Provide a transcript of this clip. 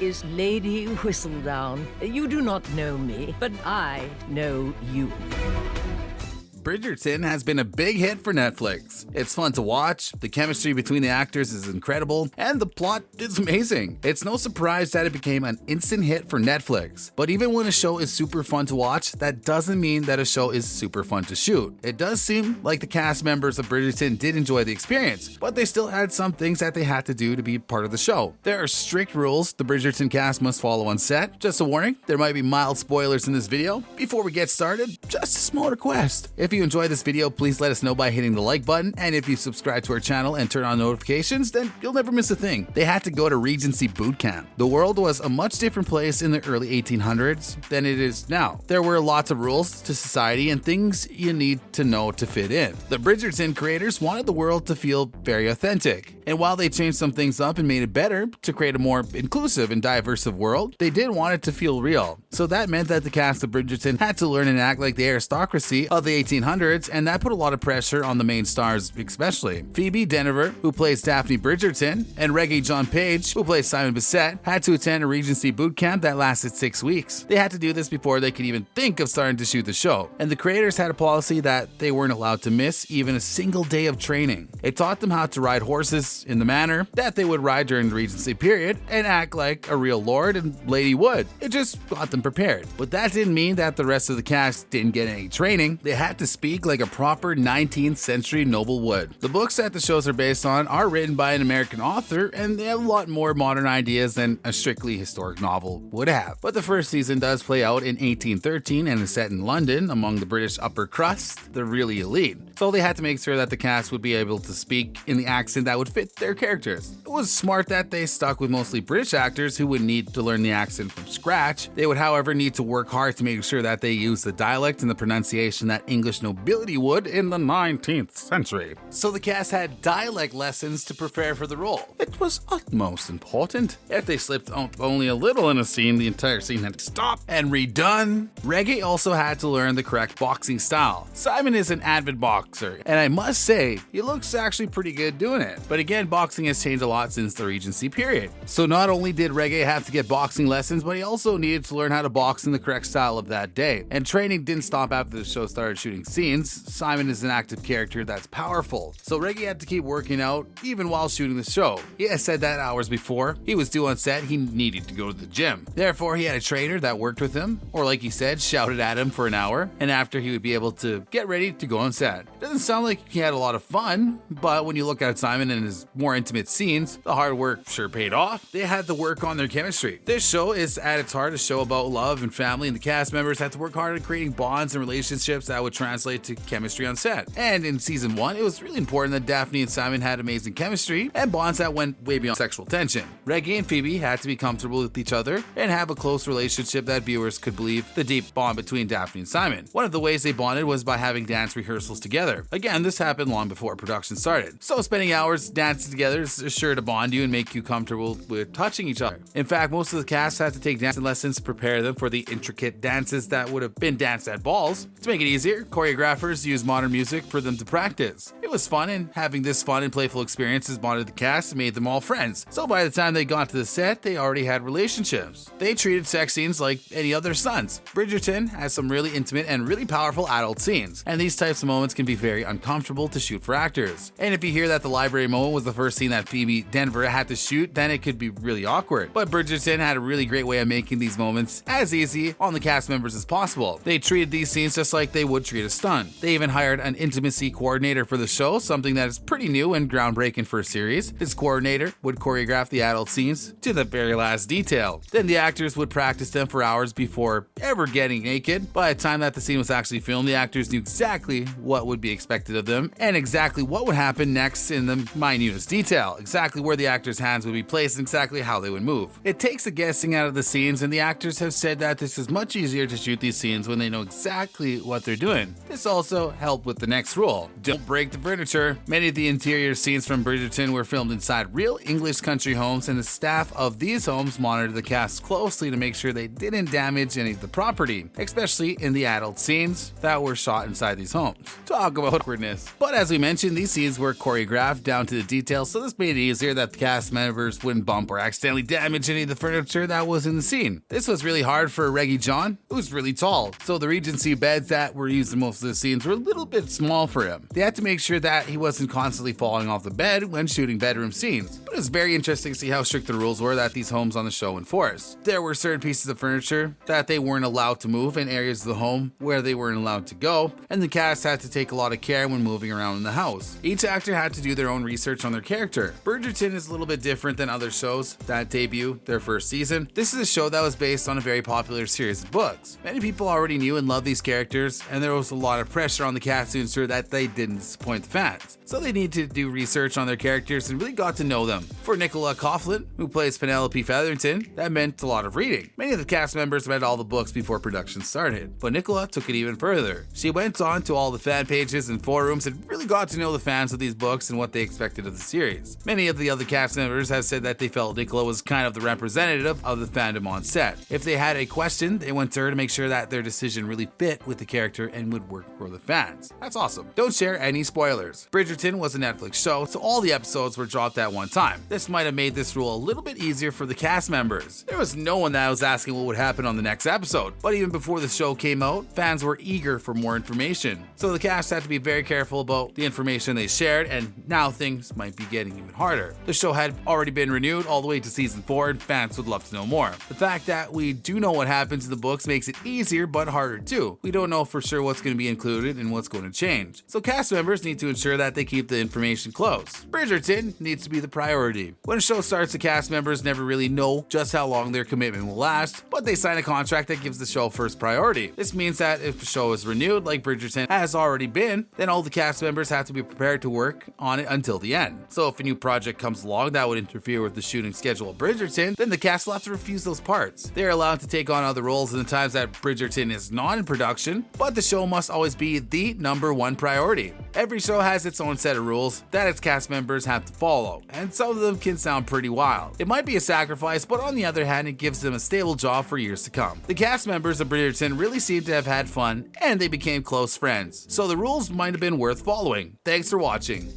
is Lady Whistledown. You do not know me, but I know you. Bridgerton has been a big hit for Netflix. It's fun to watch, the chemistry between the actors is incredible, and the plot is amazing. It's no surprise that it became an instant hit for Netflix. But even when a show is super fun to watch, that doesn't mean that a show is super fun to shoot. It does seem like the cast members of Bridgerton did enjoy the experience, but they still had some things that they had to do to be part of the show. There are strict rules the Bridgerton cast must follow on set. Just a warning, there might be mild spoilers in this video. Before we get started, just a small request. If you enjoy this video, please let us know by hitting the like button, and if you subscribe to our channel and turn on notifications, then you'll never miss a thing. They had to go to Regency boot camp. The world was a much different place in the early 1800s than it is now. There were lots of rules to society and things you need to know to fit in. The Bridgerton creators wanted the world to feel very authentic, and while they changed some things up and made it better to create a more inclusive and diverse world, they did want it to feel real. So that meant that the cast of Bridgerton had to learn and act like the aristocracy of the 1800s, and that put a lot of pressure on the main stars especially. Phoebe Denver, who plays Daphne Bridgerton, and Reggie John Page, who plays Simon Bissett, had to attend a Regency boot camp that lasted 6 weeks. They had to do this before they could even think of starting to shoot the show, and the creators had a policy that they weren't allowed to miss even a single day of training. It taught them how to ride horses in the manner that they would ride during the Regency period and act like a real lord and lady would. It just got them prepared. But that didn't mean that the rest of the cast didn't get any training. They had to speak like a proper 19th century noble would. The books that the shows are based on are written by an American author, and they have a lot more modern ideas than a strictly historic novel would have. But the first season does play out in 1813 and is set in London among the British upper crust, the really elite. So they had to make sure that the cast would be able to speak in the accent that would fit their characters. It was smart that they stuck with mostly British actors who would need to learn the accent from scratch. They would, however, need to work hard to make sure that they use the dialect and the pronunciation that English nobility would in the 19th century. So the cast had dialect lessons to prepare for the role. It was utmost important. If they slipped only a little in a scene, the entire scene had to stop and redone. Reggie also had to learn the correct boxing style. Simon is an avid boxer, and I must say, he looks actually pretty good doing it. But again, boxing has changed a lot since the Regency period. So not only did Reggie have to get boxing lessons, but he also needed to learn how to box in the correct style of that day. And training didn't stop after the show started shooting scenes. Simon is an active character that's powerful, so Reggie had to keep working out even while shooting the show. He has said that hours before he was due on set, he needed to go to the gym. Therefore, he had a trainer that worked with him, or like he said, shouted at him for an hour, and after he would be able to get ready to go on set. Doesn't sound like he had a lot of fun, but when you look at Simon and his more intimate scenes, the hard work sure paid off. They had to work on their chemistry. This show is at its heart a show about love and family, and the cast members had to work hard at creating bonds and relationships that would translate to chemistry on set. And in season 1, it was really important that Daphne and Simon had amazing chemistry and bonds that went way beyond sexual tension. Reggie and Phoebe had to be comfortable with each other and have a close relationship that viewers could believe the deep bond between Daphne and Simon. One of the ways they bonded was by having dance rehearsals together. Again, this happened long before production started. So spending hours dancing together is sure to bond you and make you comfortable with touching each other. In fact, most of the cast had to take dancing lessons to prepare them for the intricate dances that would have been danced at balls. To make it easier, choreographers used modern music for them to practice. It was fun, and having this fun and playful experiences bonded the cast and made them all friends. So by the time they got to the set, they already had relationships. They treated sex scenes like any other stunts. Bridgerton has some really intimate and really powerful adult scenes, and these types of moments can be very uncomfortable to shoot for actors. And if you hear that the library moment was the first scene that Phoebe Denver had to shoot, then it could be really awkward. But Bridgerton had a really great way of making these moments as easy on the cast members as possible. They treated these scenes just like they would treat a stunt. They even hired an intimacy coordinator for the show, something that is pretty new and groundbreaking for a series. This coordinator would choreograph the adult scenes to the very last detail. Then the actors would practice them for hours before ever getting naked. By the time that the scene was actually filmed, the actors knew exactly what would be expected of them and exactly what would happen next in the minutest detail, exactly where the actors' hands would be placed and exactly how they would move. It takes the guessing out of the scenes, and the actors have said that this is much easier to shoot these scenes when they know exactly what they're doing. This also helped with the next rule: don't break the furniture. Many of the interior scenes from Bridgerton were filmed inside real English country homes, and the staff of these homes monitored the cast closely to make sure they didn't damage any of the property, especially in the adult scenes that were shot inside these homes. Talk about awkwardness. But as we mentioned, these scenes were choreographed down to the details, so this made it easier that the cast members wouldn't bump or accidentally damage any of the furniture that was in the scene. This was really hard for Reggie John, who's really tall, so the Regency beds that were used in most of the scenes were a little bit small for him. They had to make sure that he wasn't constantly falling off the bed when shooting bedroom scenes. But it's very interesting to see how strict the rules were that these homes on the show enforced. There were certain pieces of furniture that they weren't allowed to move in areas of the home where they weren't allowed to go, and the cast had to take a lot of care when moving around in the house. Each actor had to do their own research on their character. Bridgerton is a little bit different than other shows that debut their first season. This is a show that was based on a very popular series of books. Many people already knew and loved these characters, and there was a lot of pressure on the cast to ensure that they didn't disappoint the fans. So they needed to do research on their characters and really got to know them. For Nicola Coughlan, who plays Penelope Featherington, that meant a lot of reading. Many of the cast members read all the books before production started, but Nicola took it even further. She went on to all the fan pages and forums and really got to know the fans of these books and what they expected of the series. Many of the other cast members have said that they felt Nicola was kind of the representative of the fandom on set. If they had a question, they went to her to make sure that their decision really fit with the character and would work for the fans. That's awesome. Don't share any spoilers. Bridgerton was a Netflix show, so all the episodes were dropped at one time. This might have made this rule a little bit easier for the cast members. There was no one that was asking what would happen on the next episode, but even before the show came out, fans were eager for more information. So the cast had to be very careful about the information they shared, and now things might be getting even harder. The show had already been renewed all the way to season 4, and fans would love to know more. The fact that we do know what happens in the books makes it easier but harder too. We don't know for sure what's going to be included and what's going to change. So cast members need to ensure that they keep the information close. Bridgerton needs to be the priority. When a show starts, the cast members never really know just how long their commitment will last, but they sign a contract that gives the show first priority. This means that if the show is renewed, like Bridgerton has already been, then all the cast members have to be prepared to work on it until the end. So if a new project comes along that would interfere with the shooting schedule of Bridgerton, then the cast will have to refuse those parts. They are allowed to take on other roles in the times that Bridgerton is not in production, but the show must always be the #1 priority. Every show has its own set of rules that its cast members have to follow, and some of them can sound pretty wild. It might be a sacrifice, but on the other hand, it gives them a stable job for years to come. The cast members of Bridgerton really seem to have had fun, and they became close friends, so the rules might have been worth following. Thanks for watching.